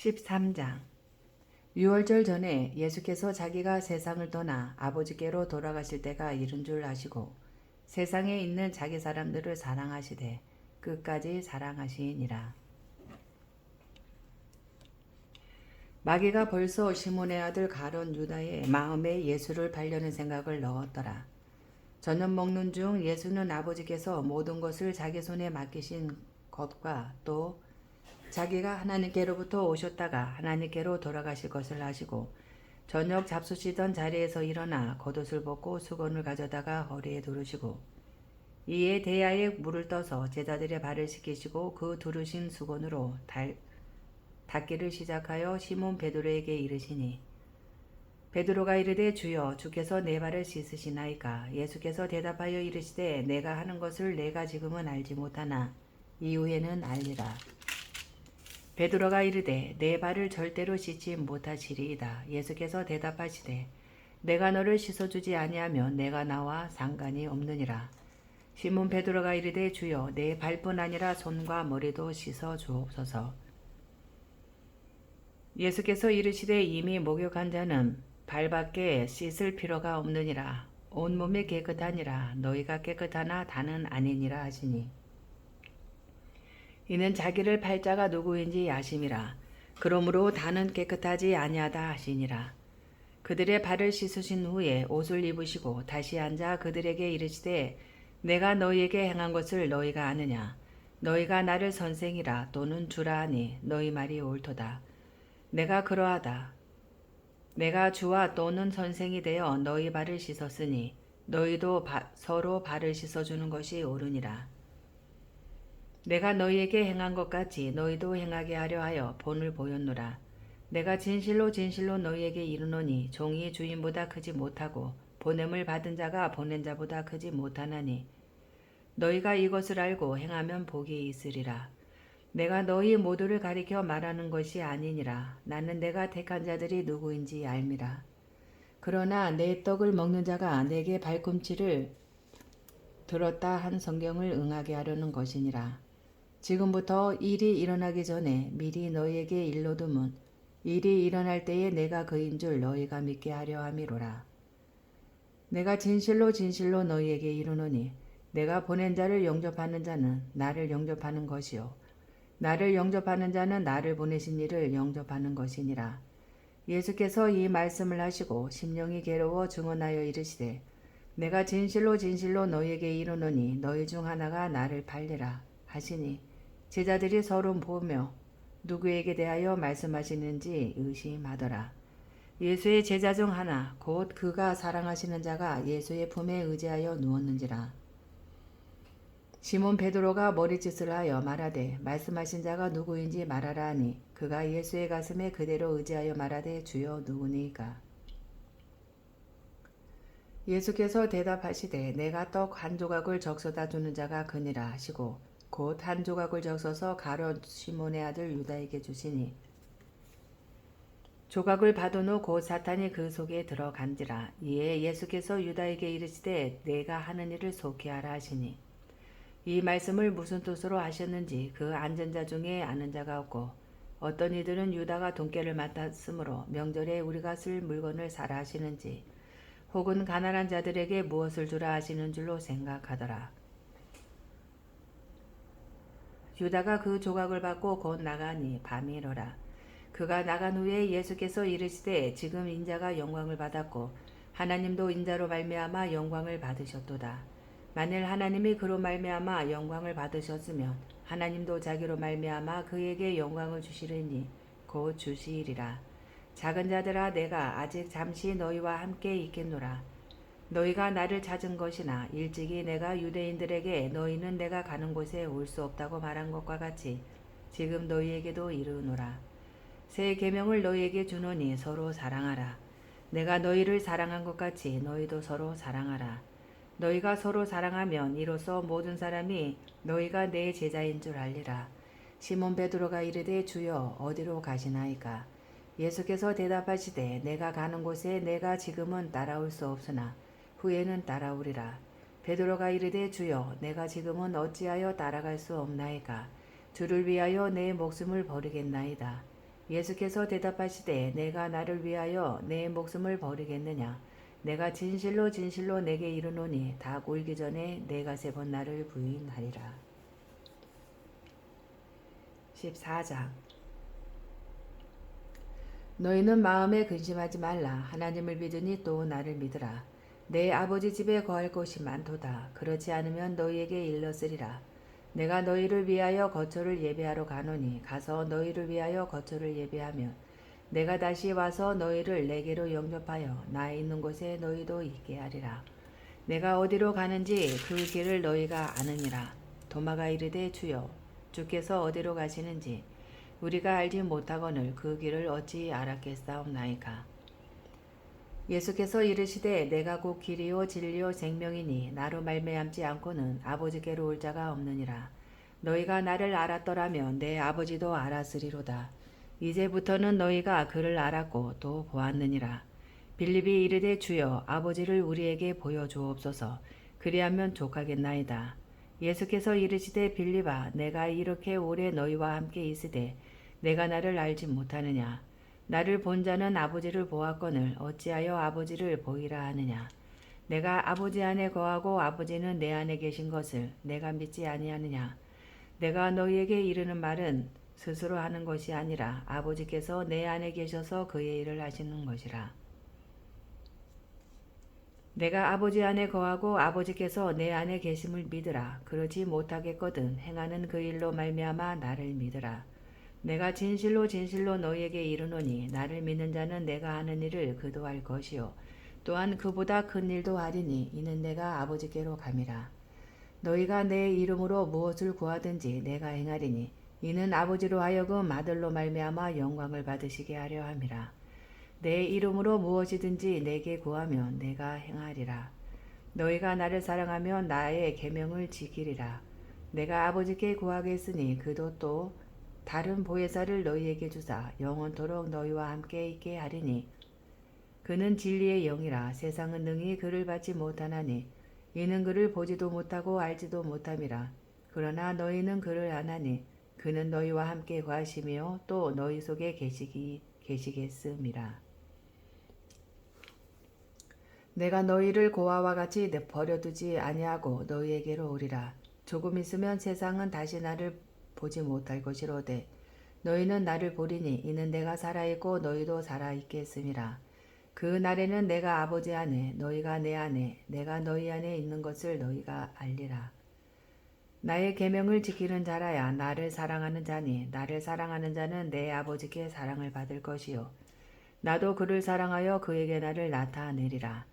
13장. 유월절 전에 예수께서 자기가 세상을 떠나 아버지께로 돌아가실 때가 이른 줄 아시고 세상에 있는 자기 사람들을 사랑하시되 끝까지 사랑하시니라. 마귀가 벌써 시몬의 아들 가룟 유다의 마음에 예수를 팔려는 생각을 넣었더라. 저녁 먹는 중 예수는 아버지께서 모든 것을 자기 손에 맡기신 것과 또 자기가 하나님께로부터 오셨다가 하나님께로 돌아가실 것을 아시고 저녁 잡수시던 자리에서 일어나 겉옷을 벗고 수건을 가져다가 허리에 두르시고 이에 대야에 물을 떠서 제자들의 발을 씻기시고 그 두르신 수건으로 닦기를 시작하여 시몬 베드로에게 이르시니 베드로가 이르되 주여 주께서 내 발을 씻으시나이까. 예수께서 대답하여 이르시되 내가 하는 것을 내가 지금은 알지 못하나 이후에는 알리라. 베드로가 이르되 내 발을 절대로 씻지 못하시리이다. 예수께서 대답하시되 내가 너를 씻어주지 아니하면 내가 나와 상관이 없느니라. 시몬 베드로가 이르되 주여 내 발뿐 아니라 손과 머리도 씻어 주옵소서. 예수께서 이르시되 이미 목욕한 자는 발밖에 씻을 필요가 없느니라. 온몸이 깨끗하니라. 너희가 깨끗하나 다는 아니니라 하시니 이는 자기를 팔 자가 누구인지 아심이라. 그러므로 다는 깨끗하지 아니하다 하시니라. 그들의 발을 씻으신 후에 옷을 입으시고 다시 앉아 그들에게 이르시되 내가 너희에게 행한 것을 너희가 아느냐. 너희가 나를 선생이라 또는 주라 하니 너희 말이 옳도다. 내가 그러하다. 내가 주와 또는 선생이 되어 너희 발을 씻었으니 너희도 서로 발을 씻어주는 것이 옳으니라. 내가 너희에게 행한 것 같이 너희도 행하게 하려 하여 본을 보였노라. 내가 진실로 진실로 너희에게 이르노니 종이 주인보다 크지 못하고 보냄을 받은 자가 보낸 자보다 크지 못하나니 너희가 이것을 알고 행하면 복이 있으리라. 내가 너희 모두를 가리켜 말하는 것이 아니니라. 나는 내가 택한 자들이 누구인지 알미라. 그러나 내 떡을 먹는 자가 내게 발꿈치를 들었다 한 성경을 응하게 하려는 것이니라. 지금부터 일이 일어나기 전에 미리 너희에게 일러두면 일이 일어날 때에 내가 그인 줄 너희가 믿게 하려 함이로라. 내가 진실로 진실로 너희에게 이르노니 내가 보낸 자를 영접하는 자는 나를 영접하는 것이요 나를 영접하는 자는 나를 보내신 이를 영접하는 것이니라. 예수께서 이 말씀을 하시고 심령이 괴로워 증언하여 이르시되 내가 진실로 진실로 너희에게 이르노니 너희 중 하나가 나를 팔리라 하시니 제자들이 서로 보며 누구에게 대하여 말씀하시는지 의심하더라. 예수의 제자 중 하나 곧 그가 사랑하시는 자가 예수의 품에 의지하여 누웠는지라. 시몬 베드로가 머리짓을 하여 말하되 말씀하신 자가 누구인지 말하라 하니 그가 예수의 가슴에 그대로 의지하여 말하되 주여 누구니까. 예수께서 대답하시되 내가 떡 한 조각을 적셔다 주는 자가 그니라 하시고 곧 한 조각을 적셔서 가룟 시몬의 아들 유다에게 주시니 조각을 받은 후 곧 사탄이 그 속에 들어간지라. 이에 예수께서 유다에게 이르시되 내가 하는 일을 속히 하라 하시니 이 말씀을 무슨 뜻으로 하셨는지 그 앉은 자 중에 아는 자가 없고 어떤 이들은 유다가 돈깨를 맡았으므로 명절에 우리가 쓸 물건을 사라 하시는지 혹은 가난한 자들에게 무엇을 주라 하시는 줄로 생각하더라. 유다가 그 조각을 받고 곧 나가니 밤이 이르라. 그가 나간 후에 예수께서 이르시되 지금 인자가 영광을 받았고 하나님도 인자로 말미암아 영광을 받으셨도다. 만일 하나님이 그로 말미암아 영광을 받으셨으면 하나님도 자기로 말미암아 그에게 영광을 주시리니 곧 주시리라. 작은 자들아 내가 아직 잠시 너희와 함께 있겠노라. 너희가 나를 찾은 것이나 일찍이 내가 유대인들에게 너희는 내가 가는 곳에 올 수 없다고 말한 것과 같이 지금 너희에게도 이르노라. 새 계명을 너희에게 주노니 서로 사랑하라. 내가 너희를 사랑한 것 같이 너희도 서로 사랑하라. 너희가 서로 사랑하면 이로써 모든 사람이 너희가 내 제자인 줄 알리라. 시몬 베드로가 이르되 주여 어디로 가시나이까. 예수께서 대답하시되 내가 가는 곳에 내가 지금은 따라올 수 없으나 후에는 따라오리라. 베드로가 이르되 주여 내가 지금은 어찌하여 따라갈 수 없나이까. 주를 위하여 내 목숨을 버리겠나이다. 예수께서 대답하시되 내가 나를 위하여 내 목숨을 버리겠느냐. 내가 진실로 진실로 내게 이르노니 닭 울기 전에 내가 3번 나를 부인하리라. 14장. 너희는 마음에 근심하지 말라. 하나님을 믿으니 또 나를 믿으라. 내 아버지 집에 거할 곳이 많도다. 그렇지 않으면 너희에게 일렀으리라. 내가 너희를 위하여 거처를 예배하러 가노니 가서 너희를 위하여 거처를 예배하면 내가 다시 와서 너희를 내게로 영접하여 나 있는 곳에 너희도 있게 하리라. 내가 어디로 가는지 그 길을 너희가 아느니라. 도마가 이르되 주여 주께서 어디로 가시는지 우리가 알지 못하거늘 그 길을 어찌 알았겠사옵나이까. 예수께서 이르시되 내가 곧 길이요 진리요 생명이니 나로 말미암지 않고는 아버지께로 올 자가 없느니라. 너희가 나를 알았더라면 내 아버지도 알았으리로다. 이제부터는 너희가 그를 알았고 또 보았느니라. 빌립이 이르되 주여 아버지를 우리에게 보여주옵소서. 그리하면 족하겠나이다. 예수께서 이르시되 빌립아 내가 이렇게 오래 너희와 함께 있으되 내가 나를 알지 못하느냐. 나를 본 자는 아버지를 보았거늘 어찌하여 아버지를 보이라 하느냐. 내가 아버지 안에 거하고 아버지는 내 안에 계신 것을 내가 믿지 아니하느냐. 내가 너희에게 이르는 말은 스스로 하는 것이 아니라 아버지께서 내 안에 계셔서 그의 일을 하시는 것이라. 내가 아버지 안에 거하고 아버지께서 내 안에 계심을 믿으라. 그러지 못하겠거든 행하는 그 일로 말미암아 나를 믿으라. 내가 진실로 진실로 너희에게 이르노니 나를 믿는 자는 내가 하는 일을 그도 할 것이요 또한 그보다 큰 일도 하리니 이는 내가 아버지께로 감이라. 너희가 내 이름으로 무엇을 구하든지 내가 행하리니 이는 아버지로 하여금 아들로 말미암아 영광을 받으시게 하려 함이라. 내 이름으로 무엇이든지 내게 구하면 내가 행하리라. 너희가 나를 사랑하면 나의 계명을 지키리라. 내가 아버지께 구하겠으니 그도 또 다른 보혜사를 너희에게 주사 영원토록 너희와 함께 있게 하리니 그는 진리의 영이라. 세상은 능히 그를 받지 못하나니 이는 그를 보지도 못하고 알지도 못함이라. 그러나 너희는 그를 아나니 그는 너희와 함께 거하시며 또 너희 속에 계시겠음이라. 내가 너희를 고아와 같이 버려두지 아니하고 너희에게로 오리라. 조금 있으면 세상은 다시 나를 보지 못할 것이로되 너희는 나를 보리니 이는 내가 살아있고 너희도 살아있겠음이라. 그 날에는 내가 아버지 안에 너희가 내 안에 내가 너희 안에 있는 것을 너희가 알리라. 나의 계명을 지키는 자라야 나를 사랑하는 자니 나를 사랑하는 자는 내 아버지께 사랑을 받을 것이요 나도 그를 사랑하여 그에게 나를 나타내리라.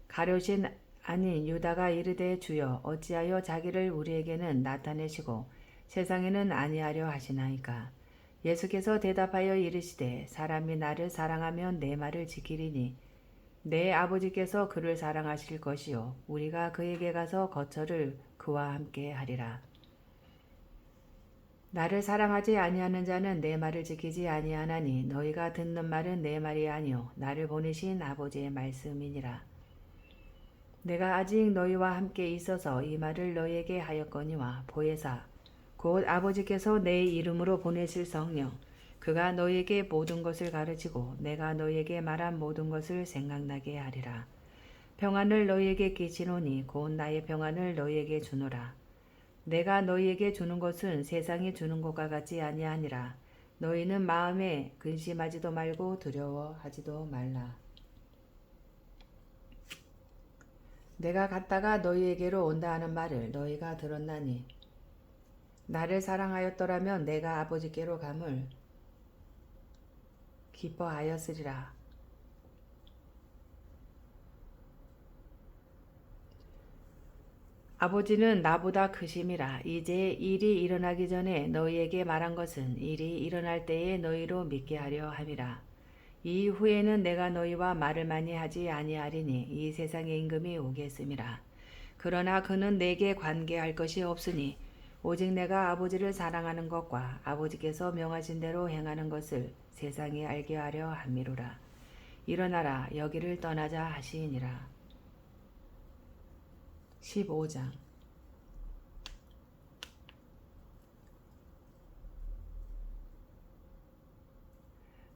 가룟신 아닌 유다가 이르되 주여 어찌하여 자기를 우리에게는 나타내시고 세상에는 아니하려 하시나이까. 예수께서 대답하여 이르시되 사람이 나를 사랑하면 내 말을 지키리니 내 아버지께서 그를 사랑하실 것이요 우리가 그에게 가서 거처를 그와 함께 하리라. 나를 사랑하지 아니하는 자는 내 말을 지키지 아니하나니 너희가 듣는 말은 내 말이 아니요 나를 보내신 아버지의 말씀이니라. 내가 아직 너희와 함께 있어서 이 말을 너희에게 하였거니와 보혜사 곧 아버지께서 내 이름으로 보내실 성령 그가 너희에게 모든 것을 가르치고 내가 너희에게 말한 모든 것을 생각나게 하리라. 평안을 너희에게 끼치노니 곧 나의 평안을 너희에게 주노라. 내가 너희에게 주는 것은 세상이 주는 것과 같지 아니하니라. 너희는 마음에 근심하지도 말고 두려워하지도 말라. 내가 갔다가 너희에게로 온다 하는 말을 너희가 들었나니 나를 사랑하였더라면 내가 아버지께로 감을 기뻐하였으리라. 아버지는 나보다 크심이라. 이제 일이 일어나기 전에 너희에게 말한 것은 일이 일어날 때에 너희로 믿게 하려 함이라. 이후에는 내가 너희와 말을 많이 하지 아니하리니 이 세상의 임금이 오겠음이라. 그러나 그는 내게 관계할 것이 없으니 오직 내가 아버지를 사랑하는 것과 아버지께서 명하신 대로 행하는 것을 세상이 알게 하려 함이로라. 일어나라 여기를 떠나자 하시니라. 15장.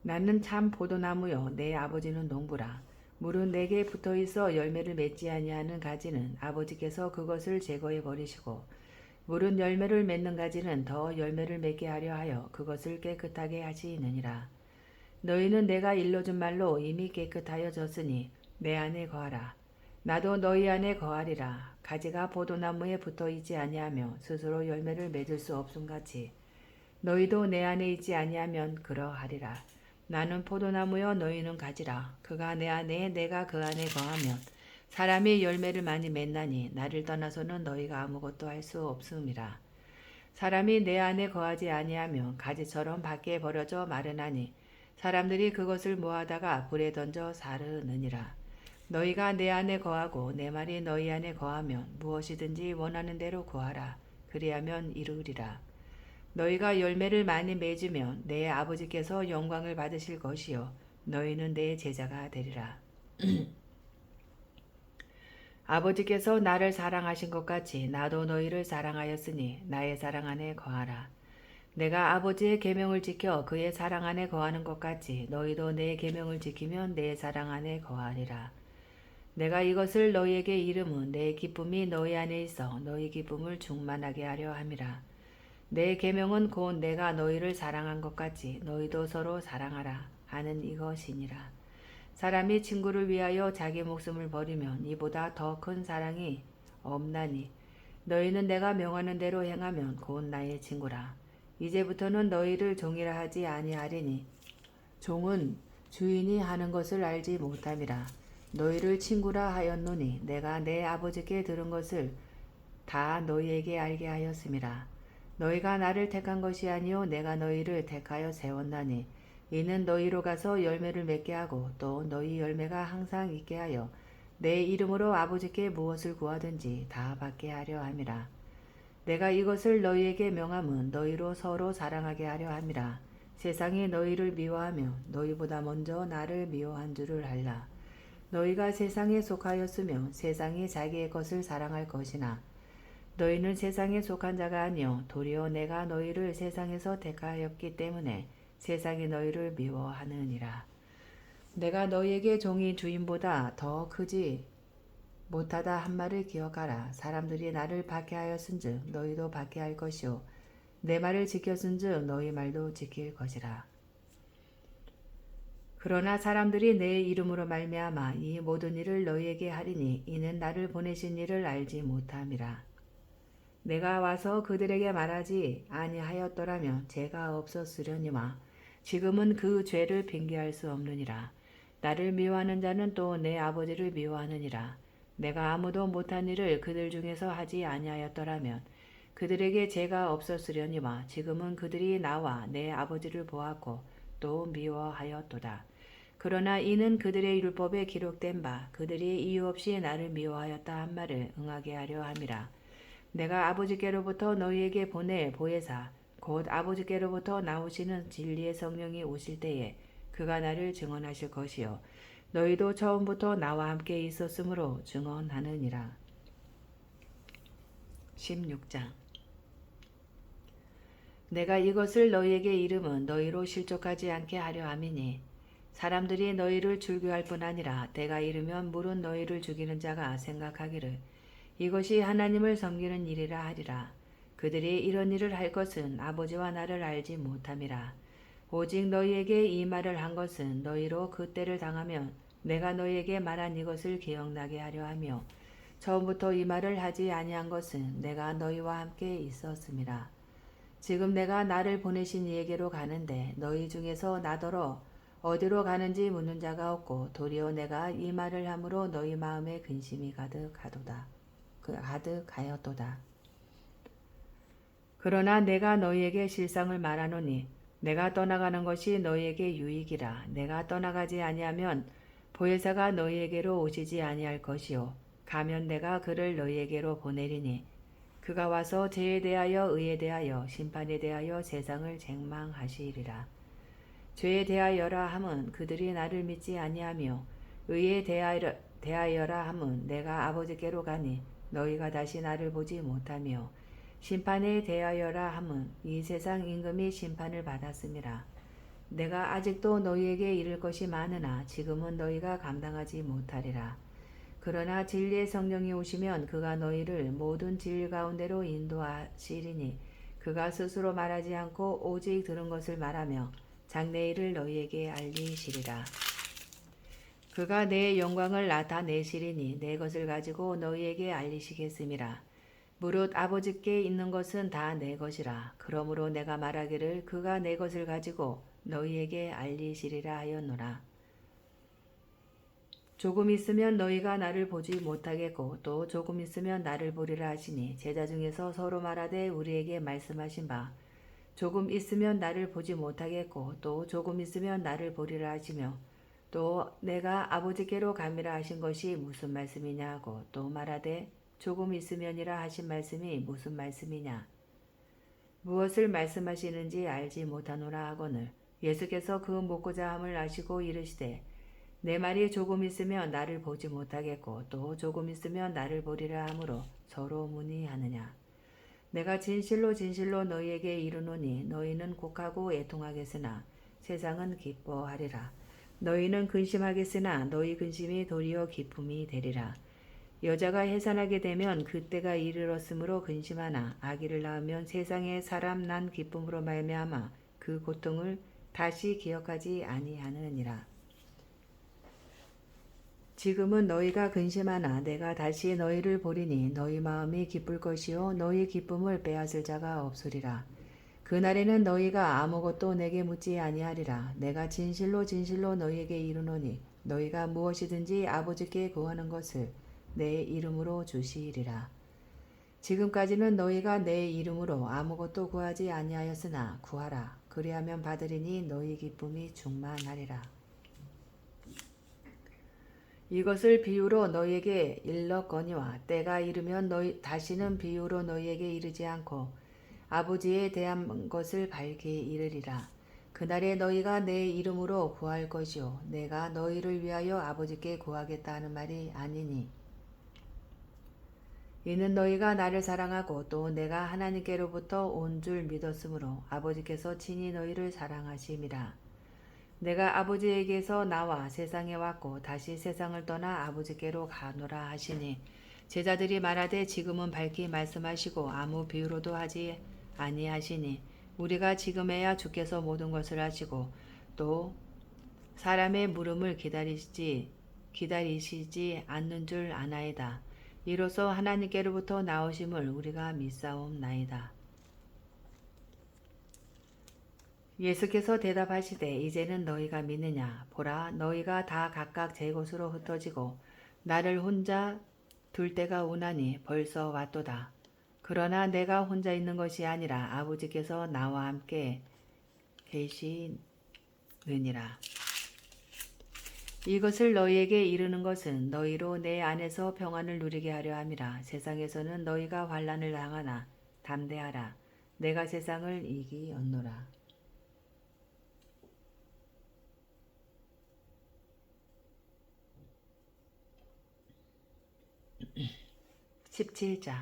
나는 참 포도나무요 내 아버지는 농부라. 물은 내게 붙어있어 열매를 맺지 아니하는 가지는 아버지께서 그것을 제거해 버리시고 물은 열매를 맺는 가지는 더 열매를 맺게 하려 하여 그것을 깨끗하게 하시느니라. 너희는 내가 일러준 말로 이미 깨끗하여졌으니 내 안에 거하라. 나도 너희 안에 거하리라. 가지가 포도나무에 붙어있지 아니하며 스스로 열매를 맺을 수 없음같이 너희도 내 안에 있지 아니하면 그러하리라. 나는 포도나무여 너희는 가지라. 그가 내 안에 내가 그 안에 거하면 사람이 열매를 많이 맺나니 나를 떠나서는 너희가 아무것도 할 수 없음이라. 사람이 내 안에 거하지 아니하면 가지처럼 밖에 버려져 마르나니 사람들이 그것을 모아다가 불에 던져 사르느니라. 너희가 내 안에 거하고 내 말이 너희 안에 거하면 무엇이든지 원하는 대로 구하라. 그리하면 이루리라. 너희가 열매를 많이 맺으면 내 아버지께서 영광을 받으실 것이요 너희는 내 제자가 되리라. 아버지께서 나를 사랑하신 것 같이 나도 너희를 사랑하였으니 나의 사랑 안에 거하라. 내가 아버지의 계명을 지켜 그의 사랑 안에 거하는 것 같이 너희도 내 계명을 지키면 내 사랑 안에 거하리라. 내가 이것을 너희에게 이름은 내 기쁨이 너희 안에 있어 너희 기쁨을 충만하게 하려 함이라. 내 계명은 곧 내가 너희를 사랑한 것 같이 너희도 서로 사랑하라 하는 이것이니라. 사람이 친구를 위하여 자기 목숨을 버리면 이보다 더 큰 사랑이 없나니 너희는 내가 명하는 대로 행하면 곧 나의 친구라. 이제부터는 너희를 종이라 하지 아니하리니 종은 주인이 하는 것을 알지 못함이라. 너희를 친구라 하였노니 내가 내 아버지께 들은 것을 다 너희에게 알게 하였음이라. 너희가 나를 택한 것이 아니요 내가 너희를 택하여 세웠나니 이는 너희로 가서 열매를 맺게 하고 또 너희 열매가 항상 있게 하여 내 이름으로 아버지께 무엇을 구하든지 다 받게 하려 함이라. 내가 이것을 너희에게 명함은 너희로 서로 사랑하게 하려 함이라. 세상이 너희를 미워하며 너희보다 먼저 나를 미워한 줄을 알라. 너희가 세상에 속하였으며 세상이 자기의 것을 사랑할 것이나 너희는 세상에 속한 자가 아니요 도리어 내가 너희를 세상에서 택하였기 때문에 세상이 너희를 미워하느니라. 내가 너희에게 종이 주인보다 더 크지 못하다 한 말을 기억하라. 사람들이 나를 박해하였은즉 너희도 박해할 것이요 내 말을 지켰은즉 너희 말도 지킬 것이라. 그러나 사람들이 내 이름으로 말미암아 이 모든 일을 너희에게 하리니 이는 나를 보내신 이를 알지 못함이라. 내가 와서 그들에게 말하지 아니하였더라면 죄가 없었으려니와 지금은 그 죄를 핑계할 수 없느니라. 나를 미워하는 자는 또 내 아버지를 미워하느니라. 내가 아무도 못한 일을 그들 중에서 하지 아니하였더라면 그들에게 죄가 없었으려니와 지금은 그들이 나와 내 아버지를 보았고 또 미워하였도다. 그러나 이는 그들의 율법에 기록된 바 그들이 이유 없이 나를 미워하였다 한 말을 응하게 하려 함이라. 내가 아버지께로부터 너희에게 보낼 보혜사 곧 아버지께로부터 나오시는 진리의 성령이 오실 때에 그가 나를 증언하실 것이요 너희도 처음부터 나와 함께 있었으므로 증언하느니라. 16장 내가 이것을 너희에게 이름은 너희로 실족하지 않게 하려 함이니 사람들이 너희를 줄교할 뿐 아니라 때가 이르면 물은 너희를 죽이는 자가 생각하기를 이것이 하나님을 섬기는 일이라 하리라. 그들이 이런 일을 할 것은 아버지와 나를 알지 못함이라. 오직 너희에게 이 말을 한 것은 너희로 그 때를 당하면 내가 너희에게 말한 이것을 기억나게 하려 하며 처음부터 이 말을 하지 아니한 것은 내가 너희와 함께 있었음이라. 지금 내가 나를 보내신 이에게로 가는데 너희 중에서 나더러 어디로 가는지 묻는 자가 없고 도리어 내가 이 말을 함으로 너희 마음에 근심이 가득하였도다. 그러나 내가 너희에게 실상을 말하노니 내가 떠나가는 것이 너희에게 유익이라. 내가 떠나가지 아니하면 보혜사가 너희에게로 오시지 아니할 것이요 가면 내가 그를 너희에게로 보내리니 그가 와서 죄에 대하여 의에 대하여 심판에 대하여 세상을 책망하시리라. 죄에 대하여라 함은 그들이 나를 믿지 아니하며 의에 대하여라 함은 내가 아버지께로 가니 너희가 다시 나를 보지 못하며 심판에 대하여라 함은 이 세상 임금이 심판을 받았음이라. 내가 아직도 너희에게 이를 것이 많으나 지금은 너희가 감당하지 못하리라. 그러나 진리의 성령이 오시면 그가 너희를 모든 진리 가운데로 인도하시리니 그가 스스로 말하지 않고 오직 들은 것을 말하며 장래일을 너희에게 알리시리라. 그가 내 영광을 나타내시리니 내 것을 가지고 너희에게 알리시겠음이라. 무릇 아버지께 있는 것은 다 내 것이라. 그러므로 내가 말하기를 그가 내 것을 가지고 너희에게 알리시리라 하였노라. 조금 있으면 너희가 나를 보지 못하겠고 또 조금 있으면 나를 보리라 하시니 제자 중에서 서로 말하되 우리에게 말씀하신 바 조금 있으면 나를 보지 못하겠고 또 조금 있으면 나를 보리라 하시며 또 내가 아버지께로 감이라 하신 것이 무슨 말씀이냐 하고 또 말하되 조금 있으면이라 하신 말씀이 무슨 말씀이냐 무엇을 말씀하시는지 알지 못하노라 하거늘 예수께서 그 묻고자 함을 아시고 이르시되 내 말이 조금 있으면 나를 보지 못하겠고 또 조금 있으면 나를 보리라 하므로 서로 문의하느냐. 내가 진실로 진실로 너희에게 이르노니 너희는 곡하고 애통하겠으나 세상은 기뻐하리라. 너희는 근심하겠으나 너희 근심이 도리어 기쁨이 되리라. 여자가 해산하게 되면 그때가 이르렀으므로 근심하나 아기를 낳으면 세상에 사람 난 기쁨으로 말미암아 그 고통을 다시 기억하지 아니하느니라. 지금은 너희가 근심하나 내가 다시 너희를 보리니 너희 마음이 기쁠 것이요 너희 기쁨을 빼앗을 자가 없으리라. 그날에는 너희가 아무것도 내게 묻지 아니하리라. 내가 진실로 진실로 너희에게 이르노니 너희가 무엇이든지 아버지께 구하는 것을 내 이름으로 주시리라. 지금까지는 너희가 내 이름으로 아무것도 구하지 아니하였으나 구하라. 그리하면 받으리니 너희 기쁨이 충만하리라. 이것을 비유로 너희에게 일렀거니와 때가 이르면 다시는 비유로 너희에게 이르지 않고 아버지에 대한 것을 밝히 이르리라. 그날에 너희가 내 이름으로 구할 것이요 내가 너희를 위하여 아버지께 구하겠다 하는 말이 아니니 이는 너희가 나를 사랑하고 또 내가 하나님께로부터 온 줄 믿었으므로 아버지께서 친히 너희를 사랑하심이라. 내가 아버지에게서 나와 세상에 왔고 다시 세상을 떠나 아버지께로 가노라 하시니 제자들이 말하되 지금은 밝히 말씀하시고 아무 비유로도 하지 아니하시니 우리가 지금에야 주께서 모든 것을 하시고 또 사람의 물음을 기다리시지 않는 줄 아나이다. 이로써 하나님께로부터 나오심을 우리가 믿사옵나이다. 예수께서 대답하시되 이제는 너희가 믿느냐 보라 너희가 다 각각 제 곳으로 흩어지고 나를 혼자 둘 때가 오나니 벌써 왔도다. 그러나 내가 혼자 있는 것이 아니라 아버지께서 나와 함께 계시느니라. 이것을 너희에게 이르는 것은 너희로 내 안에서 평안을 누리게 하려 함이라. 세상에서는 너희가 환난을 당하나 담대하라. 내가 세상을 이기었노라. 17장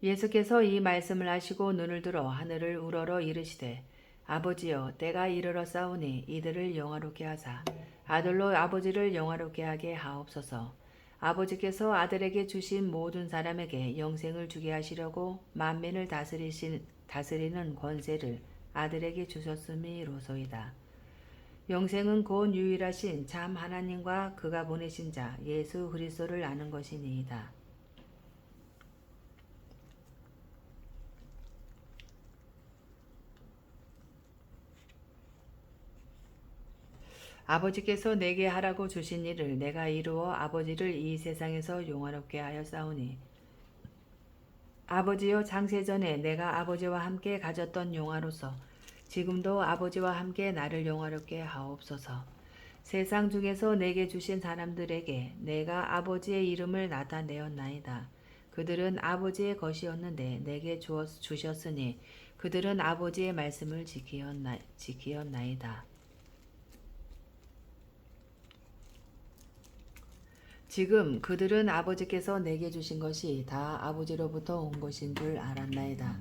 예수께서 이 말씀을 하시고 눈을 들어 하늘을 우러러 이르시되 아버지여 때가 이르렀사오니 이들을 영화롭게 하사 아들로 아버지를 영화롭게 하게 하옵소서. 아버지께서 아들에게 주신 모든 사람에게 영생을 주게 하시려고 만민을 다스리는 권세를 아들에게 주셨음이로소이다. 영생은 곧 유일하신 참 하나님과 그가 보내신 자 예수 그리스도를 아는 것이니이다. 아버지께서 내게 하라고 주신 일을 내가 이루어 아버지를 이 세상에서 영화롭게 하였사오니 아버지여 창세전에 내가 아버지와 함께 가졌던 영화로서 지금도 아버지와 함께 나를 영화롭게 하옵소서. 세상 중에서 내게 주신 사람들에게 내가 아버지의 이름을 나타내었나이다. 그들은 아버지의 것이었는데 내게 주셨으니 그들은 아버지의 말씀을 지키었나이다. 지금 그들은 아버지께서 내게 주신 것이 다 아버지로부터 온 것인 줄 알았나이다.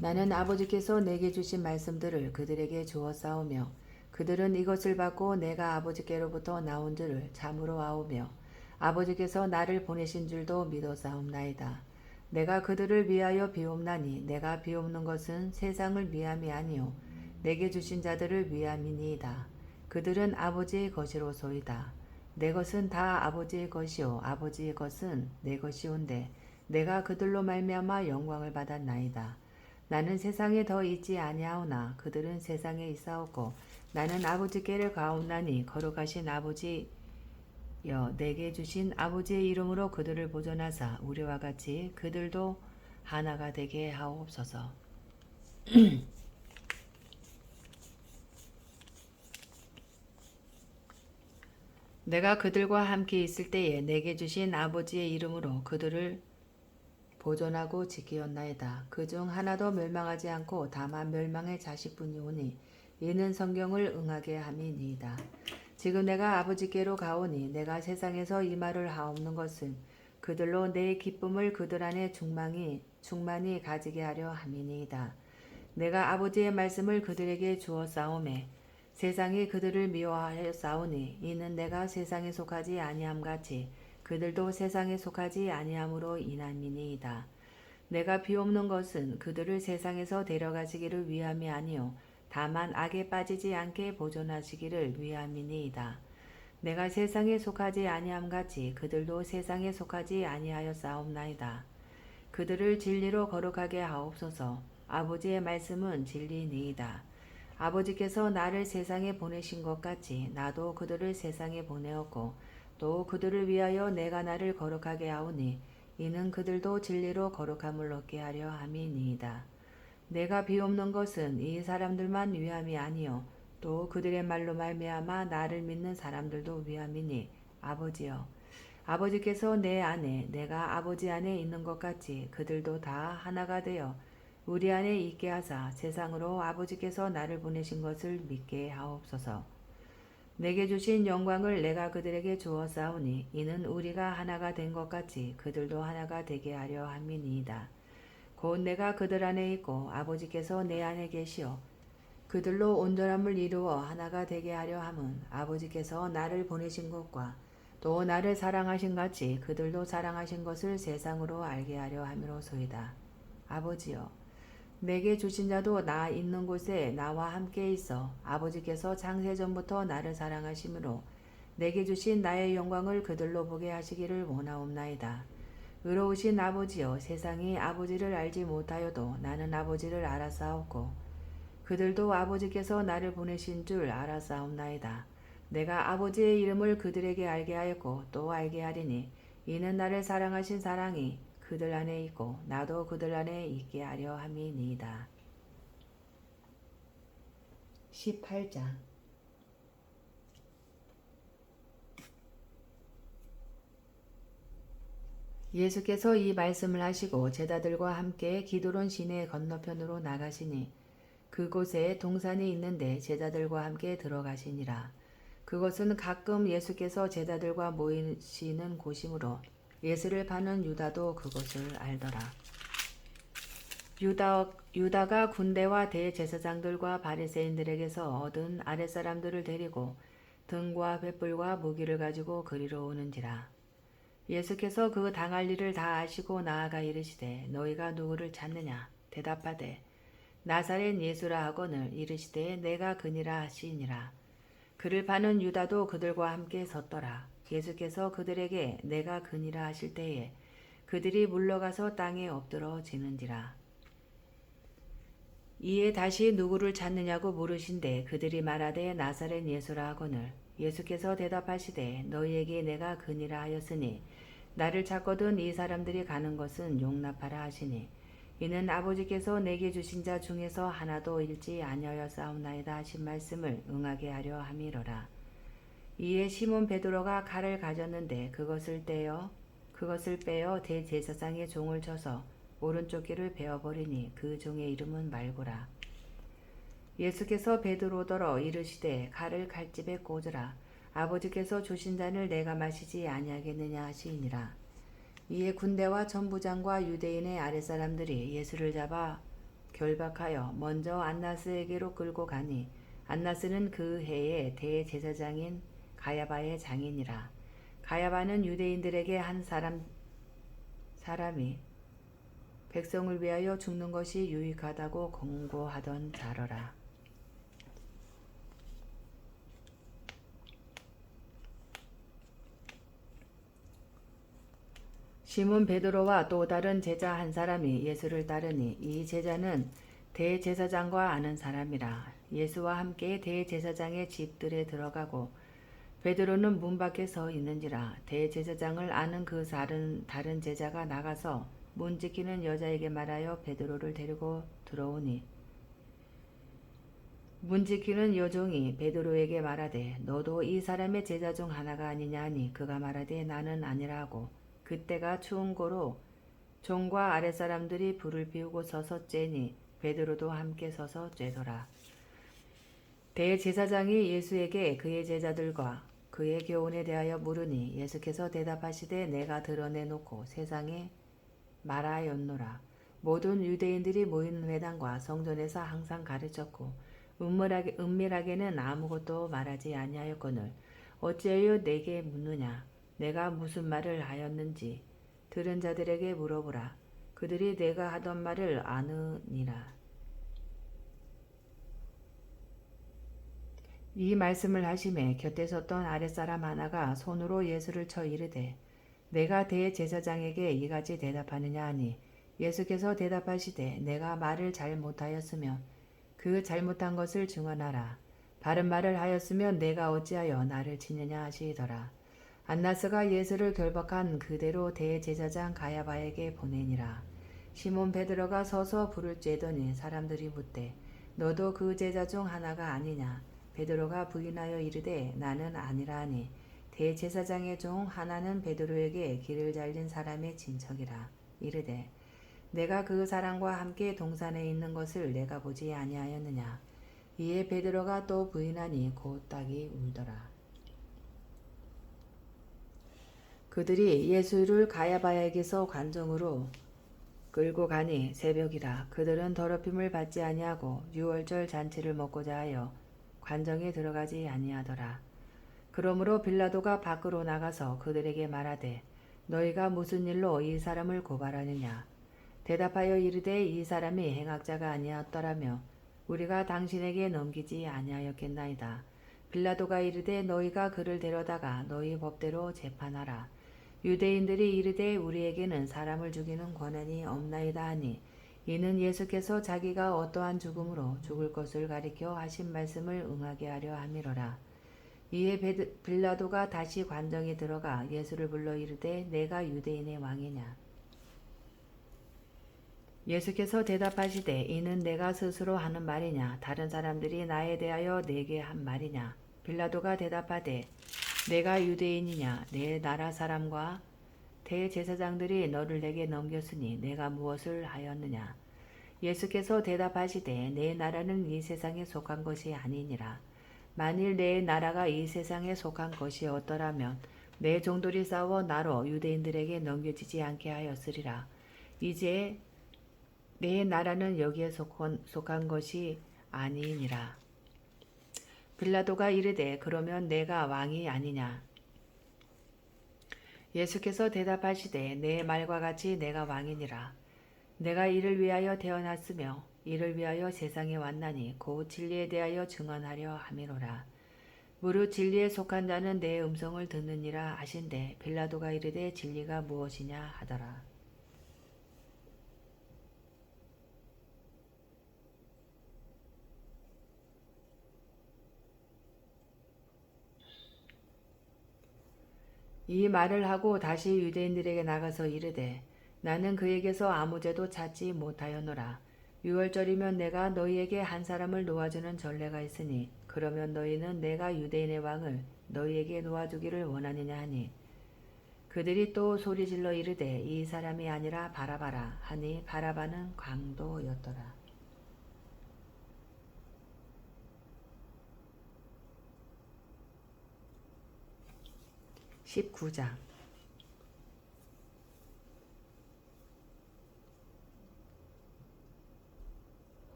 나는 아버지께서 내게 주신 말씀들을 그들에게 주어 싸우며 그들은 이것을 받고 내가 아버지께로부터 나온 줄을 참으로 아오며 아버지께서 나를 보내신 줄도 믿어사옵나이다. 내가 그들을 위하여 비옵나니 내가 비옵는 것은 세상을 위함이 아니요 내게 주신 자들을 위함이니이다. 그들은 아버지의 것이로소이다. 내 것은 다 아버지의 것이요 아버지의 것은 내 것이온데 내가 그들로 말미암아 영광을 받았나이다. 나는 세상에 더 있지 아니하오나 그들은 세상에 있사오고 나는 아버지께를 가옵나니 거룩하신 아버지여 내게 주신 아버지의 이름으로 그들을 보존하사 우리와 같이 그들도 하나가 되게 하옵소서. 내가 그들과 함께 있을 때에 내게 주신 아버지의 이름으로 그들을 보존하고 지키었나이다. 그중 하나도 멸망하지 않고 다만 멸망의 자식뿐이오니 이는 성경을 응하게 함이니이다. 지금 내가 아버지께로 가오니 내가 세상에서 이 말을 하옵는 것은 그들로 내 기쁨을 그들 안에 충만히 가지게 하려 함이니이다. 내가 아버지의 말씀을 그들에게 주어 싸움에 세상이 그들을 미워하여 싸우니 이는 내가 세상에 속하지 아니함 같이 그들도 세상에 속하지 아니함으로 인함이니이다. 내가 비옵는 것은 그들을 세상에서 데려가시기를 위함이 아니요 다만 악에 빠지지 않게 보존하시기를 위함이니이다. 내가 세상에 속하지 아니함 같이 그들도 세상에 속하지 아니하여 싸움나이다. 그들을 진리로 거룩하게 하옵소서. 아버지의 말씀은 진리니이다. 아버지께서 나를 세상에 보내신 것 같이 나도 그들을 세상에 보내었고 또 그들을 위하여 내가 나를 거룩하게 하오니 이는 그들도 진리로 거룩함을 얻게 하려 함이니이다. 내가 비옵는 것은 이 사람들만 위함이 아니요 또 그들의 말로 말미암아 나를 믿는 사람들도 위함이니 아버지여 아버지께서 내 안에 내가 아버지 안에 있는 것 같이 그들도 다 하나가 되어 우리 안에 있게 하사 세상으로 아버지께서 나를 보내신 것을 믿게 하옵소서. 내게 주신 영광을 내가 그들에게 주었사오니 이는 우리가 하나가 된 것 같이 그들도 하나가 되게 하려 함이니이다. 곧 내가 그들 안에 있고 아버지께서 내 안에 계시어 그들로 온전함을 이루어 하나가 되게 하려 함은 아버지께서 나를 보내신 것과 또 나를 사랑하신 같이 그들도 사랑하신 것을 세상으로 알게 하려 함이로소이다. 아버지여 내게 주신 자도 나 있는 곳에 나와 함께 있어 아버지께서 창세전부터 나를 사랑하심으로 내게 주신 나의 영광을 그들로 보게 하시기를 원하옵나이다. 의로우신 아버지여 세상이 아버지를 알지 못하여도 나는 아버지를 알았사옵고 그들도 아버지께서 나를 보내신 줄 알았사옵나이다. 내가 아버지의 이름을 그들에게 알게 하였고 또 알게 하리니 이는 나를 사랑하신 사랑이 그들 안에 있고 나도 그들 안에 있게 하려 함이니이다. 18장 예수께서 이 말씀을 하시고 제자들과 함께 기드론 시내 건너편으로 나가시니 그곳에 동산이 있는데 제자들과 함께 들어가시니라. 그것은 가끔 예수께서 제자들과 모이시는 곳이므로 예수를 파는 유다도 그것을 알더라. 유다가 군대와 대제사장들과 바리새인들에게서 얻은 아랫사람들을 데리고 등과 횃불과 무기를 가지고 그리로 오는지라. 예수께서 그 당할 일을 다 아시고 나아가 이르시되 너희가 누구를 찾느냐 대답하되 나사렛 예수라 하거늘 이르시되 내가 그니라 하시니라. 그를 파는 유다도 그들과 함께 섰더라. 예수께서 그들에게 내가 그니라 하실 때에 그들이 물러가서 땅에 엎드러 지는지라. 이에 다시 누구를 찾느냐고 물으신데 그들이 말하되 나사렛 예수라 하거늘 예수께서 대답하시되 너희에게 내가 그니라 하였으니 나를 찾거든 이 사람들이 가는 것은 용납하라 하시니 이는 아버지께서 내게 주신 자 중에서 하나도 잃지 아니하였사옵나이다 하신 말씀을 응하게 하려 함이로라. 이에 시몬 베드로가 칼을 가졌는데 그것을 빼어 대제사장의 종을 쳐서 오른쪽 귀를 베어버리니 그 종의 이름은 말고라. 예수께서 베드로더러 이르시되 칼을 칼집에 꽂으라. 아버지께서 주신 잔을 내가 마시지 아니하겠느냐 하시니라. 이에 군대와 천부장과 유대인의 아랫사람들이 예수를 잡아 결박하여 먼저 안나스에게로 끌고 가니 안나스는 그 해에 대제사장인 가야바의 장인이라. 가야바는 유대인들에게 한 사람이 백성을 위하여 죽는 것이 유익하다고 권고하던 자러라. 시몬 베드로와 또 다른 제자 한 사람이 예수를 따르니 이 제자는 대제사장과 아는 사람이라. 예수와 함께 대제사장의 집들에 들어가고 베드로는 문 밖에 서 있는지라. 대제사장을 아는 그 다른 제자가 나가서 문 지키는 여자에게 말하여 베드로를 데리고 들어오니 문 지키는 여종이 베드로에게 말하되 너도 이 사람의 제자 중 하나가 아니냐 하니 그가 말하되 나는 아니라 하고 그때가 추운 고로 종과 아랫사람들이 불을 피우고 서서 쬐니 베드로도 함께 서서 쬐더라. 대제사장이 예수에게 그의 제자들과 그의 교훈에 대하여 물으니 예수께서 대답하시되 내가 드러내놓고 세상에 말하였노라. 모든 유대인들이 모인 회당과 성전에서 항상 가르쳤고 은밀하게는 아무것도 말하지 아니하였거늘 어찌하여 내게 묻느냐. 내가 무슨 말을 하였는지 들은 자들에게 물어보라. 그들이 내가 하던 말을 아느니라. 이 말씀을 하심에 곁에 섰던 아랫사람 하나가 손으로 예수를 쳐 이르되 내가 대제사장에게 이같이 대답하느냐 하니 예수께서 대답하시되 내가 말을 잘못하였으면 그 잘못한 것을 증언하라. 바른 말을 하였으면 내가 어찌하여 나를 치느냐 하시더라. 안나스가 예수를 결박한 그대로 대제사장 가야바에게 보내니라. 시몬 베드로가 서서 불을 쬐더니 사람들이 묻되 너도 그 제자 중 하나가 아니냐. 베드로가 부인하여 이르되 나는 아니라 하니 대제사장의 종 하나는 베드로에게 길을 잘린 사람의 친척이라. 이르되 내가 그 사람과 함께 동산에 있는 것을 내가 보지 아니하였느냐. 이에 베드로가 또 부인하니 곧 딸이 울더라. 그들이 예수를 가야바에게서 관정으로 끌고 가니 새벽이라. 그들은 더럽힘을 받지 아니하고 유월절 잔치를 먹고자 하여 관정에 들어가지 아니하더라. 그러므로 빌라도가 밖으로 나가서 그들에게 말하되 너희가 무슨 일로 이 사람을 고발하느냐. 대답하여 이르되 이 사람이 행악자가 아니었더라며 우리가 당신에게 넘기지 아니하였겠나이다. 빌라도가 이르되 너희가 그를 데려다가 너희 법대로 재판하라. 유대인들이 이르되 우리에게는 사람을 죽이는 권한이 없나이다 하니 이는 예수께서 자기가 어떠한 죽음으로 죽을 것을 가리켜 하신 말씀을 응하게 하려 함이로라. 이에 빌라도가 다시 관정에 들어가 예수를 불러 이르되 내가 유대인의 왕이냐. 예수께서 대답하시되 이는 내가 스스로 하는 말이냐 다른 사람들이 나에 대하여 내게 한 말이냐. 빌라도가 대답하되 내가 유대인이냐. 내 나라 사람과 대제사장들이 너를 내게 넘겼으니 내가 무엇을 하였느냐. 예수께서 대답하시되 내 나라는 이 세상에 속한 것이 아니니라. 만일 내 나라가 이 세상에 속한 것이었더라면 내 종들이 싸워 나로 유대인들에게 넘겨지지 않게 하였으리라. 이제 내 나라는 여기에 속한 것이 아니니라. 빌라도가 이르되 그러면 내가 왕이 아니냐. 예수께서 대답하시되 내 말과 같이 내가 왕이니라. 내가 이를 위하여 태어났으며 이를 위하여 세상에 왔나니 곧 진리에 대하여 증언하려 함이로라. 무릇 진리에 속한 자는 내 음성을 듣느니라 하신대 빌라도가 이르되 진리가 무엇이냐 하더라. 이 말을 하고 다시 유대인들에게 나가서 이르되 나는 그에게서 아무 죄도 찾지 못하였노라. 유월절이면 내가 너희에게 한 사람을 놓아주는 전례가 있으니 그러면 너희는 내가 유대인의 왕을 너희에게 놓아주기를 원하느냐 하니 그들이 또 소리질러 이르되 이 사람이 아니라 바라바라 하니 바라바는 강도였더라. 19장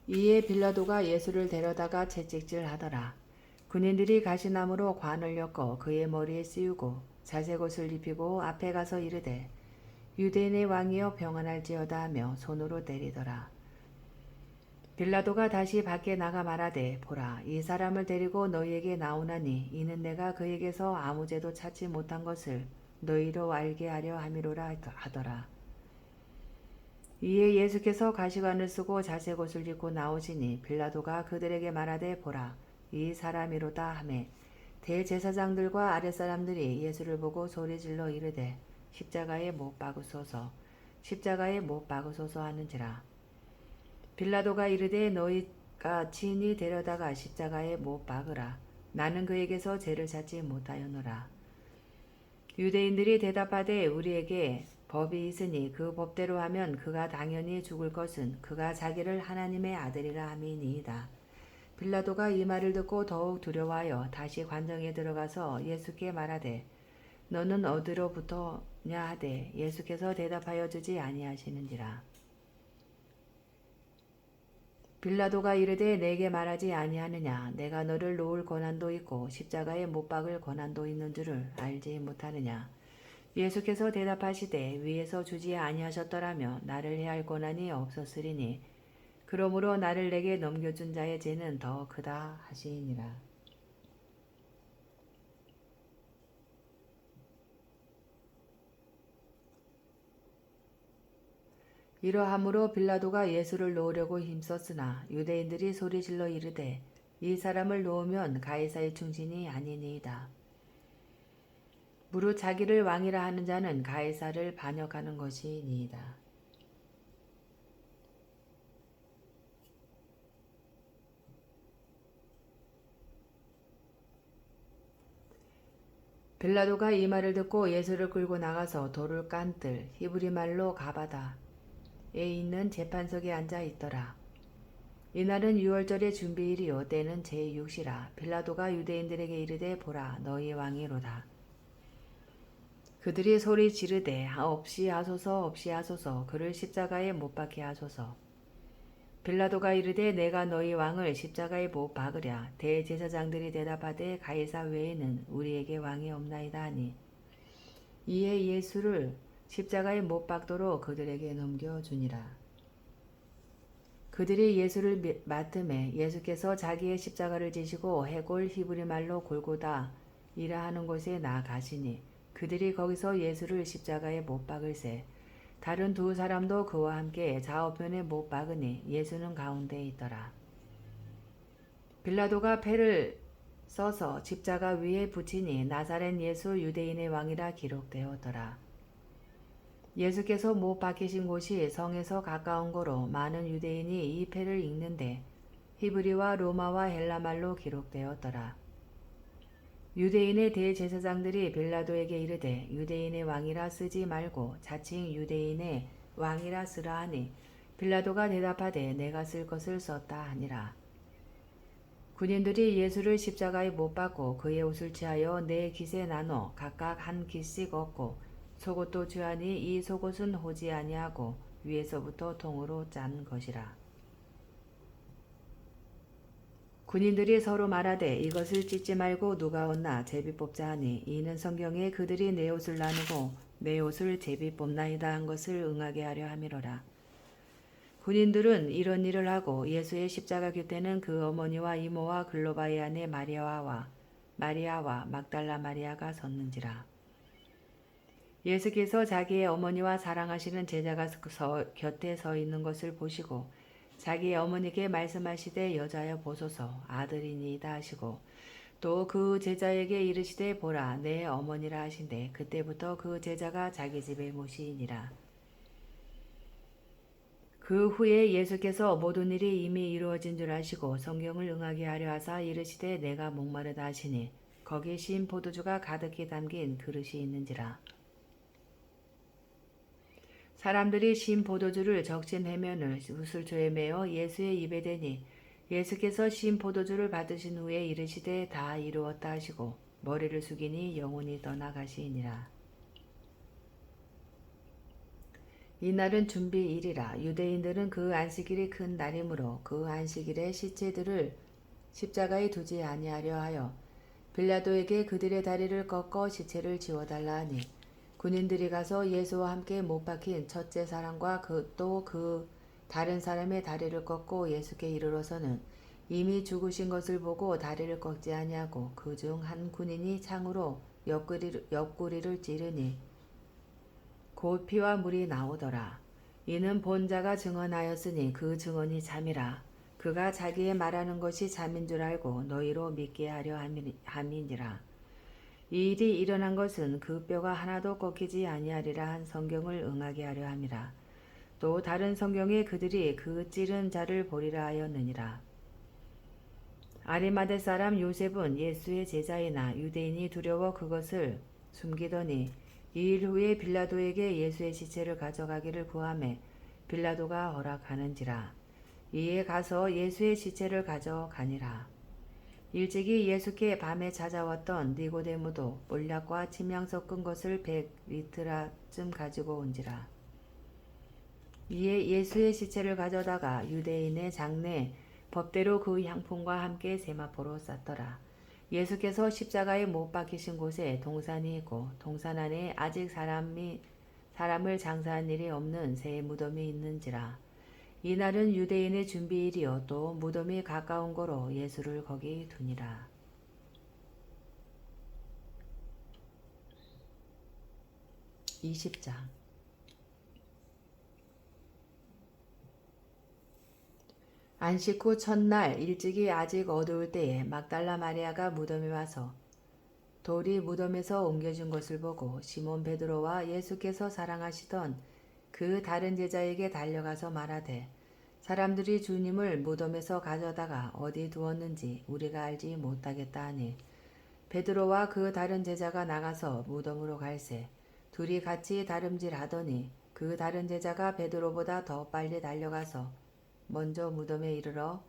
이에 빌라도가 예수를 데려다가 채찍질하더라. 군인들이 가시나무로 관을 엮어 그의 머리에 씌우고 자색옷을 입히고 앞에 가서 이르되 유대인의 왕이여 평안할지어다 하며 손으로 때리더라. 빌라도가 다시 밖에 나가 말하되 보라 이 사람을 데리고 너희에게 나오나니 이는 내가 그에게서 아무 죄도 찾지 못한 것을 너희로 알게 하려 함이로라 하더라. 이에 예수께서 가시관을 쓰고 자색옷을 입고 나오시니 빌라도가 그들에게 말하되 보라 이 사람이로다 하매 대제사장들과 아랫사람들이 예수를 보고 소리질러 이르되 십자가에 못 박으소서 십자가에 못 박으소서 하는지라. 빌라도가 이르되 너희가 친히 데려다가 십자가에 못 박으라. 나는 그에게서 죄를 찾지 못하였노라. 유대인들이 대답하되 우리에게 법이 있으니 그 법대로 하면 그가 당연히 죽을 것은 그가 자기를 하나님의 아들이라 함이니이다. 빌라도가 이 말을 듣고 더욱 두려워하여 다시 관정에 들어가서 예수께 말하되 너는 어디로부터냐 하되 예수께서 대답하여 주지 아니하시는지라. 빌라도가 이르되 내게 말하지 아니하느냐 내가 너를 놓을 권한도 있고 십자가에 못 박을 권한도 있는 줄을 알지 못하느냐. 예수께서 대답하시되 위에서 주지 아니하셨더라며 나를 해할 권한이 없었으리니 그러므로 나를 내게 넘겨준 자의 죄는 더 크다 하시니라. 이러함으로 빌라도가 예수를 놓으려고 힘썼으나 유대인들이 소리질러 이르되 이 사람을 놓으면 가이사의 충신이 아니니이다. 무릇 자기를 왕이라 하는 자는 가이사를 반역하는 것이니이다. 빌라도가 이 말을 듣고 예수를 끌고 나가서 돌을 깐뜰 히브리 말로 가바다에 있는 재판석에 앉아 있더라. 이날은 유월절의 준비일이요 때는 제6시라. 빌라도가 유대인들에게 이르되 보라 너희 왕이로다. 그들이 소리 지르되 없이 하소서 없이 하소서 그를 십자가에 못 박게 하소서. 빌라도가 이르되 내가 너희 왕을 십자가에 못 박으랴. 대제사장들이 대답하되 가이사 외에는 우리에게 왕이 없나이다 하니 이에 예수를 십자가에 못 박도록 그들에게 넘겨주니라. 그들이 예수를 맡음에 예수께서 자기의 십자가를 지시고 해골 히브리 말로 골고다 이라 하는 곳에 나아가시니 그들이 거기서 예수를 십자가에 못 박을새 다른 두 사람도 그와 함께 좌우편에 못 박으니 예수는 가운데에 있더라. 빌라도가 패를 써서 십자가 위에 붙이니 나사렛 예수 유대인의 왕이라 기록되었더라. 예수께서 못 박히신 곳이 성에서 가까운 거로 많은 유대인이 이 패를 읽는데 히브리와 로마와 헬라말로 기록되었더라. 유대인의 대제사장들이 빌라도에게 이르되 유대인의 왕이라 쓰지 말고 자칭 유대인의 왕이라 쓰라 하니 빌라도가 대답하되 내가 쓸 것을 썼다 하니라. 군인들이 예수를 십자가에 못 박고 그의 옷을 취하여 네 깃에 나눠 각각 한 깃씩 얻고 속옷도 취하니 이 속옷은 호지 아니하고 위에서부터 통으로 짠 것이라. 군인들이 서로 말하되 이것을 찢지 말고 누가 얻나 제비 뽑자 하니 이는 성경에 그들이 내 옷을 나누고 내 옷을 제비 뽑나이다 한 것을 응하게 하려 함이로라. 군인들은 이런 일을 하고 예수의 십자가 곁에는 그 어머니와 이모와 글로바의 아내 마리아와 막달라 마리아가 섰는지라. 예수께서 자기의 어머니와 사랑하시는 제자가 곁에 서 있는 것을 보시고 자기의 어머니께 말씀하시되 여자여 보소서 아들이니이다 하시고 또 그 제자에게 이르시되 보라 내 어머니라 하신대 그때부터 그 제자가 자기 집에 모시니라. 그 후에 예수께서 모든 일이 이미 이루어진 줄 아시고 성경을 응하게 하려 하사 이르시되 내가 목마르다 하시니 거기 신 포도주가 가득히 담긴 그릇이 있는지라. 사람들이 신 포도주를 적신 해면을 우슬초에 메어 예수의 입에 대니 예수께서 신 포도주를 받으신 후에 이르시되 다 이루었다 하시고 머리를 숙이니 영혼이 떠나가시니라. 이날은 준비일이라. 유대인들은 그 안식일이 큰 날이므로 그 안식일에 시체들을 십자가에 두지 아니하려 하여 빌라도에게 그들의 다리를 꺾어 시체를 지워달라 하니, 군인들이 가서 예수와 함께 못 박힌 첫째 사람과 또 그 다른 사람의 다리를 꺾고 예수께 이르러서는 이미 죽으신 것을 보고 다리를 꺾지 아니하고, 그 중 한 군인이 창으로 옆구리를 찌르니 곧 피와 물이 나오더라. 이는 본자가 증언하였으니 그 증언이 참이라. 그가 자기의 말하는 것이 참인 줄 알고 너희로 믿게 하려 함이니라. 이 일이 일어난 것은 그 뼈가 하나도 꺾이지 아니하리라 한 성경을 응하게 하려 함이라. 또 다른 성경에 그들이 그 찌른 자를 보리라 하였느니라. 아리마대 사람 요셉은 예수의 제자이나 유대인이 두려워 그것을 숨기더니 2일 후에 빌라도에게 예수의 시체를 가져가기를 구하매 빌라도가 허락하는지라. 이에 가서 예수의 시체를 가져가니라. 일찍이 예수께 밤에 찾아왔던 니고데모도 몰약과 침향 섞은 것을 100리트라쯤 가지고 온지라. 이에 예수의 시체를 가져다가 유대인의 장내 법대로 그 향품과 함께 세마포로 쌌더라. 예수께서 십자가에 못 박히신 곳에 동산이 있고 동산 안에 아직 사람을 장사한 일이 없는 새 무덤이 있는지라. 이날은 유대인의 준비일이요 또 무덤이 가까운 거로 예수를 거기 두니라. 20장. 안식 후 첫날 일찍이 아직 어두울 때에 막달라 마리아가 무덤에 와서 돌이 무덤에서 옮겨진 것을 보고 시몬 베드로와 예수께서 사랑하시던 그 다른 제자에게 달려가서 말하되, 사람들이 주님을 무덤에서 가져다가 어디 두었는지 우리가 알지 못하겠다 하니, 베드로와 그 다른 제자가 나가서 무덤으로 갈새 둘이 같이 다름질하더니 그 다른 제자가 베드로보다 더 빨리 달려가서 먼저 무덤에 이르러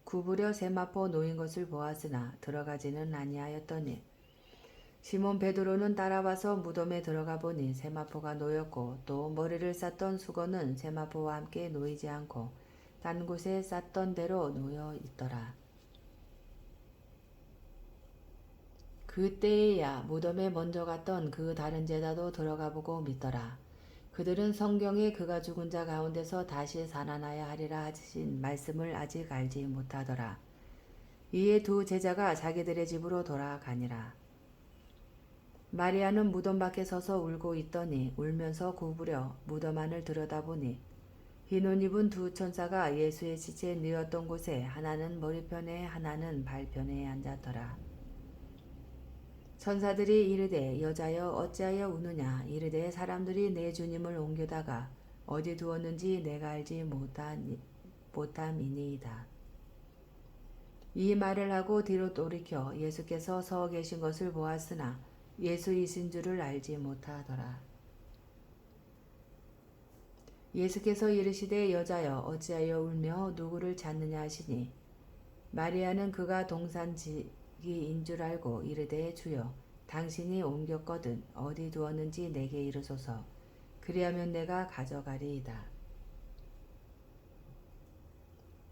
구부려 세마포 놓인 것을 보았으나 들어가지는 아니하였더니, 시몬 베드로는 따라와서 무덤에 들어가 보니 세마포가 놓였고 또 머리를 쌌던 수건은 세마포와 함께 놓이지 않고 딴 곳에 쌌던 대로 놓여 있더라. 그때에야 무덤에 먼저 갔던 그 다른 제자도 들어가 보고 믿더라. 그들은 성경에 그가 죽은 자 가운데서 다시 살아나야 하리라 하신 말씀을 아직 알지 못하더라. 이에 두 제자가 자기들의 집으로 돌아가니라. 마리아는 무덤 밖에 서서 울고 있더니 울면서 구부려 무덤 안을 들여다보니 흰 옷 입은 두 천사가 예수의 시체에 누웠던 곳에 하나는 머리편에 하나는 발편에 앉았더라. 천사들이 이르되, 여자여 어찌하여 우느냐? 이르되, 사람들이 내 주님을 옮겨다가 어디 두었는지 내가 알지 못함이니이다. 이 말을 하고 뒤로 돌이켜 예수께서 서 계신 것을 보았으나 예수이신 줄을 알지 못하더라. 예수께서 이르시되, 여자여 어찌하여 울며 누구를 찾느냐 하시니, 마리아는 그가 동산지기인 줄 알고 이르되, 주여 당신이 옮겼거든 어디 두었는지 내게 이르소서. 그리하면 내가 가져가리이다.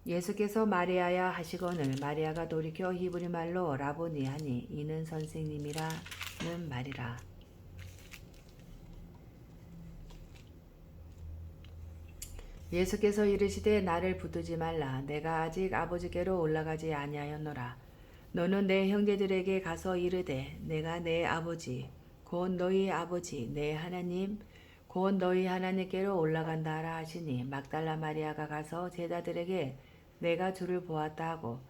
예수께서 마리아야 하시거늘 마리아가 돌이켜 히브리 말로 라보니 하니 이는 선생님이라는 말이라. 예수께서 이르시되, 나를 붙들지 말라. 내가 아직 아버지께로 올라가지 아니하였노라. 너는 내 형제들에게 가서 이르되, 내가 내 아버지 곧 너희 아버지 내 하나님 곧 너희 하나님께로 올라간다 하라 하시니, 막달라 마리아가 가서 제자들에게 내가 주를 보았다 하고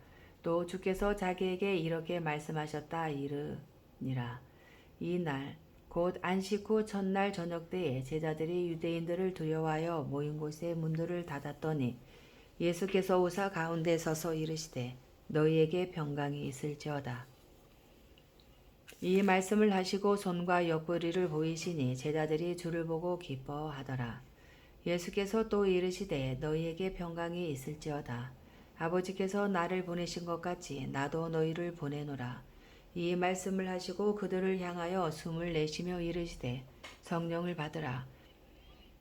또 주께서 자기에게 이렇게 말씀하셨다 이르니라. 이날 곧 안식 후 첫날 저녁 때에 제자들이 유대인들을 두려워하여 모인 곳에 문들을 닫았더니 예수께서 오사 가운데 서서 이르시되, 너희에게 평강이 있을지어다. 이 말씀을 하시고 손과 옆구리를 보이시니 제자들이 주를 보고 기뻐하더라. 예수께서 또 이르시되, 너희에게 평강이 있을지어다. 아버지께서 나를 보내신 것 같이 나도 너희를 보내노라. 이 말씀을 하시고 그들을 향하여 숨을 내쉬며 이르시되, 성령을 받으라.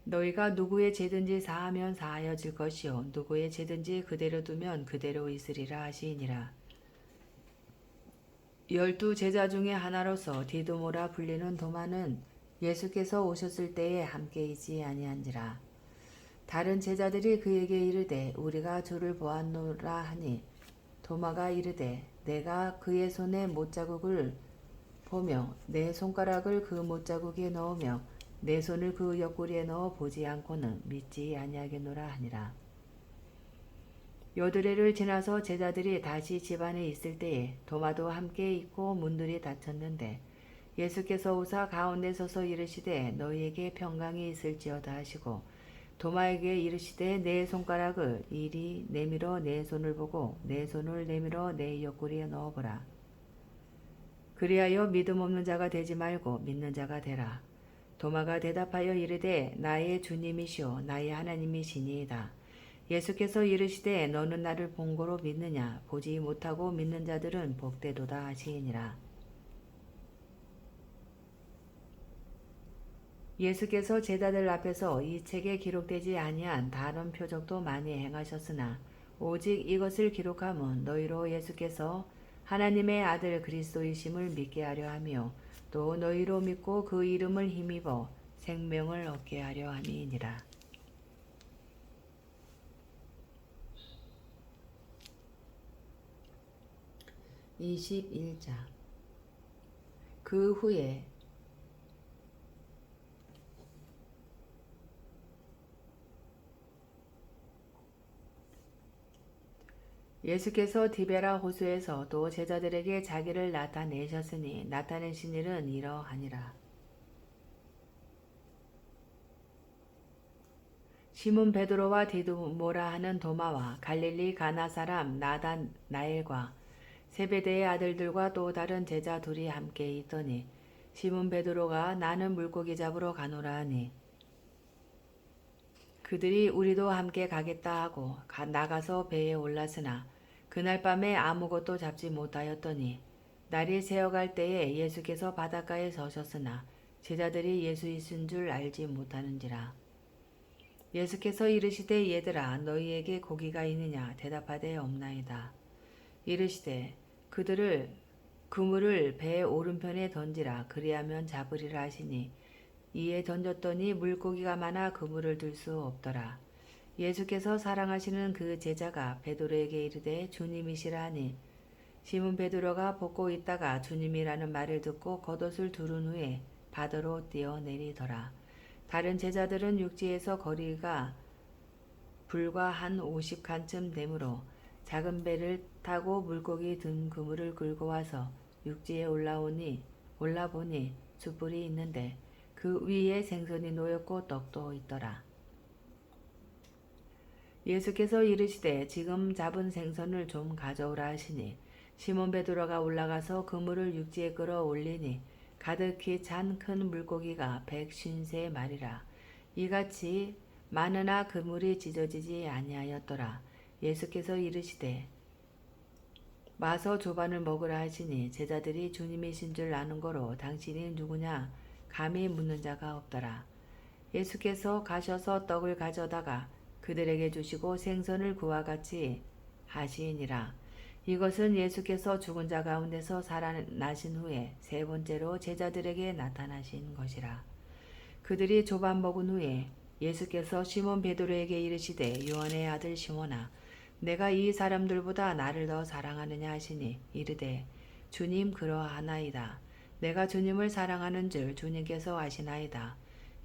너희가 누구의 죄든지 사하면 사하여질 것이요 누구의 죄든지 그대로 두면 그대로 있으리라 하시니라. 12 제자 중에 하나로서 디두모라 불리는 도마는 예수께서 오셨을 때에 함께 있지 아니한지라. 다른 제자들이 그에게 이르되 우리가 주를 보았노라 하니 도마가 이르되 내가 그의 손에 못자국을 보며 내 손가락을 그 못자국에 넣으며 내 손을 그 옆구리에 넣어 보지 않고는 믿지 아니하겠노라 하니라. 요드레를 지나서 제자들이 다시 집안에 있을 때에 도마도 함께 있고 문들이 닫혔는데 예수께서 오사 가운데 서서 이르시되 너희에게 평강이 있을지어다 하시고 도마에게 이르시되 내 손가락을 이리 내밀어 내 손을 보고 내 손을 내밀어 내 옆구리에 넣어보라. 그리하여 믿음 없는 자가 되지 말고 믿는 자가 되라. 도마가 대답하여 이르되 나의 주님이시오 나의 하나님이시니이다. 예수께서 이르시되 너는 나를 본고로 믿느냐 보지 못하고 믿는 자들은 복되도다 하시니라. 예수께서 제자들 앞에서 이 책에 기록되지 아니한 다른 표적도 많이 행하셨으나 오직 이것을 기록함은 너희로 예수께서 하나님의 아들 그리스도이심을 믿게 하려 하며 또 너희로 믿고 그 이름을 힘입어 생명을 얻게 하려 함이니라. 21장. 그 후에 예수께서 디베라 호수에서 또 제자들에게 자기를 나타내셨으니 나타내신 일은 이러하니라. 시몬 베드로와 디두모라 하는 도마와 갈릴리 가나 사람 나다나엘과 세베대의 아들들과 또 다른 제자 둘이 함께 있더니 시몬 베드로가 나는 물고기 잡으러 가노라 하니 그들이 우리도 함께 가겠다 하고 나가서 배에 올랐으나 그날 밤에 아무것도 잡지 못하였더니 날이 새어갈 때에 예수께서 바닷가에 서셨으나 제자들이 예수이신 줄 알지 못하는지라. 예수께서 이르시되 얘들아 너희에게 고기가 있느냐 대답하되 없나이다. 이르시되 그들을 그물을 배의 오른편에 던지라 그리하면 잡으리라 하시니 이에 던졌더니 물고기가 많아 그물을 들 수 없더라. 예수께서 사랑하시는 그 제자가 베드로에게 이르되 주님이시라 하니 시몬 베드로가 벗고 있다가 주님이라는 말을 듣고 겉옷을 두른 후에 바다로 뛰어내리더라. 다른 제자들은 육지에서 거리가 불과 한 50칸쯤 되므로 작은 배를 타고 물고기 든 그물을 끌고 와서 육지에 올라보니 숯불이 있는데 그 위에 생선이 놓였고 떡도 있더라. 예수께서 이르시되 지금 잡은 생선을 좀 가져오라 하시니 시몬 베드로가 올라가서 그물을 육지에 끌어올리니 가득히 찬 큰 물고기가 153마리라. 이같이 많으나 그물이 찢어지지 아니하였더라. 예수께서 이르시되 마서 조반을 먹으라 하시니 제자들이 주님이신 줄 아는 거로 당신이 누구냐 감히 묻는 자가 없더라. 예수께서 가셔서 떡을 가져다가 그들에게 주시고 생선을 그와 같이 하시니라. 이것은 예수께서 죽은 자 가운데서 살아나신 후에 세 번째로 제자들에게 나타나신 것이라. 그들이 조반 먹은 후에 예수께서 시몬 베드로에게 이르시되 요한의 아들 시몬아 내가 이 사람들보다 나를 더 사랑하느냐 하시니 이르되 주님 그러하나이다. 내가 주님을 사랑하는 줄 주님께서 아시나이다.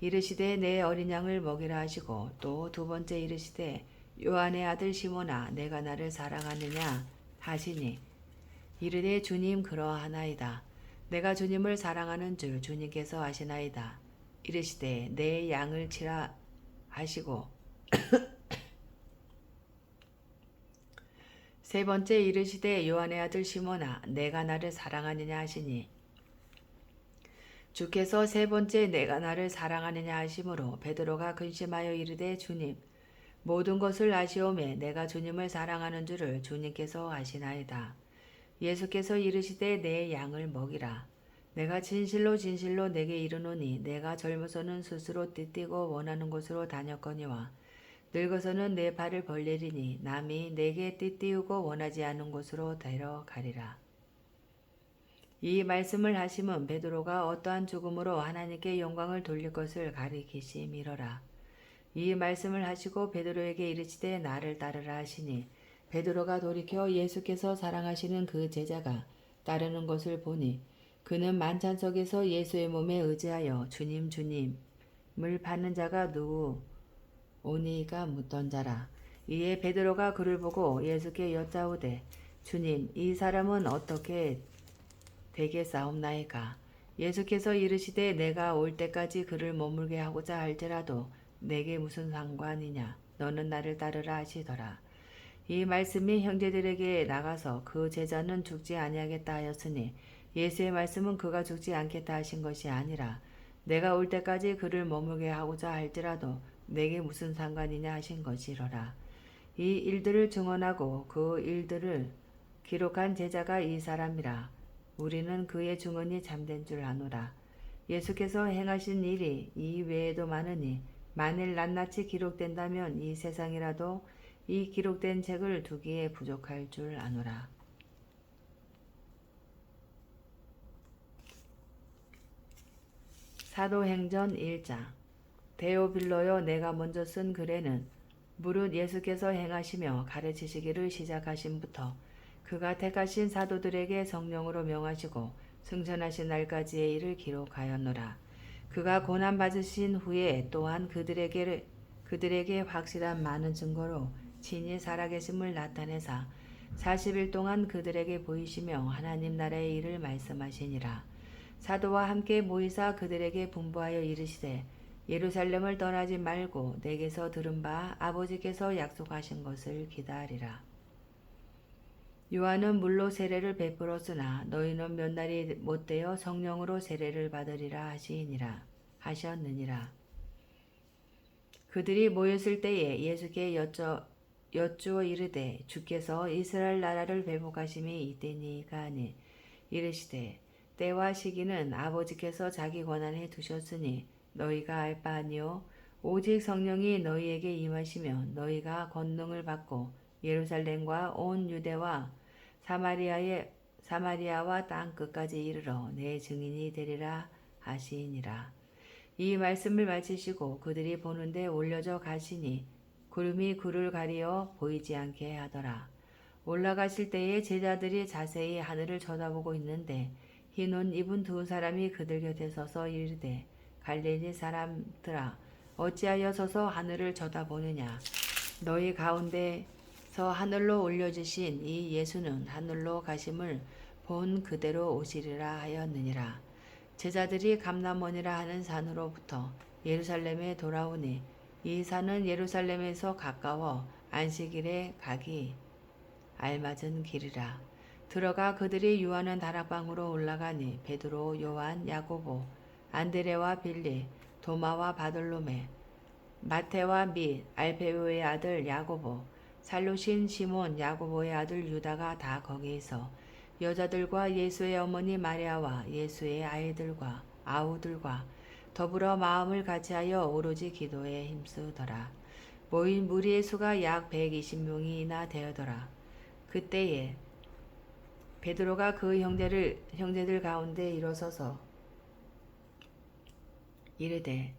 이르시되 내 어린 양을 먹이라 하시고 또 두 번째 이르시되 요한의 아들 시몬아 내가 나를 사랑하느냐 하시니 이르되 주님 그러하나이다. 내가 주님을 사랑하는 줄 주님께서 아시나이다. 이르시되 내 양을 치라 하시고 세 번째 이르시되 요한의 아들 시몬아 내가 나를 사랑하느냐 하시니 주께서 세 번째 내가 나를 사랑하느냐 하심으로 베드로가 근심하여 이르되 주님 모든 것을 아시오매 내가 주님을 사랑하는 줄을 주님께서 아시나이다. 예수께서 이르시되 내 양을 먹이라. 내가 진실로 진실로 내게 이르노니 내가 젊어서는 스스로 띠띠고 원하는 곳으로 다녔거니와 늙어서는 내 발을 벌리리니 남이 내게 띠띠우고 원하지 않은 곳으로 데려가리라. 이 말씀을 하심은 베드로가 어떠한 죽음으로 하나님께 영광을 돌릴 것을 가리키심이러라. 이 말씀을 하시고 베드로에게 이르시되 나를 따르라 하시니 베드로가 돌이켜 예수께서 사랑하시는 그 제자가 따르는 것을 보니 그는 만찬석에서 예수의 몸에 의지하여 주님 주님을 받는 자가 누구 오니가 묻던 자라. 이에 베드로가 그를 보고 예수께 여짜오되 주님 이 사람은 어떻게 되겠사옵나이까. 예수께서 이르시되 내가 올 때까지 그를 머물게 하고자 할지라도 내게 무슨 상관이냐. 너는 나를 따르라 하시더라. 이 말씀이 형제들에게 나가서 그 제자는 죽지 아니하겠다 하였으니 예수의 말씀은 그가 죽지 않겠다 하신 것이 아니라 내가 올 때까지 그를 머물게 하고자 할지라도 내게 무슨 상관이냐 하신 것이로라. 이 일들을 증언하고 그 일들을 기록한 제자가 이 사람이라. 우리는 그의 증언이 참된 줄 아노라. 예수께서 행하신 일이 이 외에도 많으니 만일 낱낱이 기록된다면 이 세상이라도 이 기록된 책을 두기에 부족할 줄 아노라. 사도행전 1장. 데오빌로여 내가 먼저 쓴 글에는 무릇 예수께서 행하시며 가르치시기를 시작하심부터 그가 택하신 사도들에게 성령으로 명하시고 승천하신 날까지의 일을 기록하였노라. 그가 고난 받으신 후에 또한 그들에게 확실한 많은 증거로 친히 살아계심을 나타내사 40일 동안 그들에게 보이시며 하나님 나라의 일을 말씀하시니라. 사도와 함께 모이사 그들에게 분부하여 이르시되 예루살렘을 떠나지 말고 내게서 들은 바 아버지께서 약속하신 것을 기다리라. 요한은 물로 세례를 베풀었으나 너희는 몇 날이 못되어 성령으로 세례를 받으리라 하셨느니라. 그들이 모였을 때에 예수께 여쭈어 이르되 주께서 이스라엘 나라를 회복하심이 이때니까 하니 이르시되 때와 시기는 아버지께서 자기 권한에 두셨으니 너희가 알 바 아니요 오직 성령이 너희에게 임하시면 너희가 권능을 받고 예루살렘과 온 유대와 사마리아와 땅 끝까지 이르러 내 증인이 되리라 하시니라. 이 말씀을 마치시고 그들이 보는데 올려져 가시니 구름이 그를 가리어 보이지 않게 하더라. 올라가실 때에 제자들이 자세히 하늘을 쳐다보고 있는데 흰 옷 입은 두 사람이 그들 곁에 서서 이르되 갈릴리 사람들아 어찌하여 서서 하늘을 쳐다보느냐. 너희 가운데서 하늘로 올려주신 이 예수는 하늘로 가심을 본 그대로 오시리라 하였느니라. 제자들이 감람원이라 하는 산으로부터 예루살렘에 돌아오니 이 산은 예루살렘에서 가까워 안식일에 가기 알맞은 길이라. 들어가 그들이 유하는 다락방으로 올라가니 베드로, 요한, 야고보, 안드레와 빌리, 도마와 바돌로메, 마테와 및 알페오의 아들 야고보, 살루신 시몬 야고보의 아들 유다가 다 거기 있어 여자들과 예수의 어머니 마리아와 예수의 아이들과 아우들과 더불어 마음을 같이하여 오로지 기도에 힘쓰더라. 모인 무리의 수가 약 120명이나 되었더라. 그때에 베드로가 그 형제들 가운데 일어서서 이르되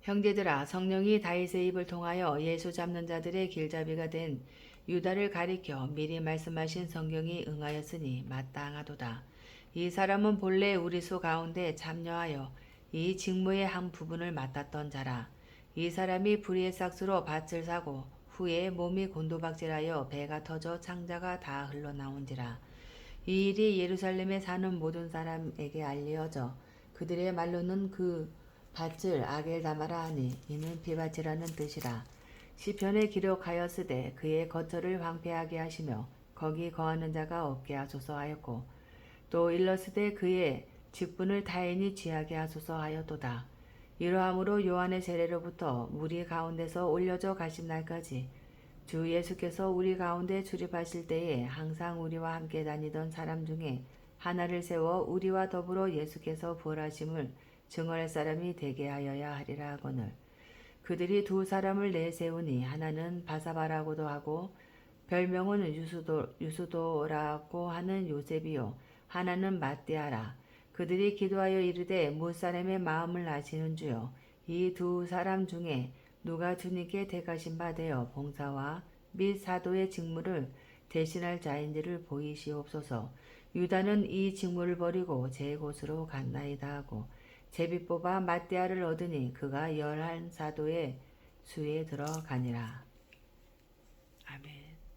형제들아 성령이 다윗의 입을 통하여 예수 잡는 자들의 길잡이가 된 유다를 가리켜 미리 말씀하신 성경이 응하였으니 마땅하도다. 이 사람은 본래 우리 수 가운데 참여하여 이 직무의 한 부분을 맡았던 자라. 이 사람이 불의의 삭수로 밭을 사고 후에 몸이 곤두박질하여 배가 터져 창자가 다 흘러나온지라. 이 일이 예루살렘에 사는 모든 사람에게 알려져 그들의 말로는 그 밭을 아겔다마라 하니 이는 비밭이라는 뜻이라. 시편에 기록하였으되 그의 거처를 황폐하게 하시며 거기 거하는 자가 없게 하소서 하였고 또 일렀으되 그의 직분을 타인이 취하게 하소서 하였도다. 이러함으로 요한의 세례로부터 무리 가운데서 올려져 가신 날까지 주 예수께서 우리 가운데 출입하실 때에 항상 우리와 함께 다니던 사람 중에 하나를 세워 우리와 더불어 예수께서 부활하심을 증언할 사람이 되게 하여야 하리라 하거늘 그들이 두 사람을 내세우니 하나는 바사바라고도 하고 별명은 유수도라고 하는 요셉이요 하나는 matthe아라. 그들이 기도하여 이르되 무사람의 마음을 아시는 주여 이 두 사람 중에 누가 주님께 택하신 바 되어 봉사와 및 사도의 직무를 대신할 자인지를 보이시옵소서. 유다는 이 직무를 버리고 제 곳으로 갔나이다 하고 제비 뽑아 matthe아를 얻으니 그가 11 사도의 수에 들어가니라.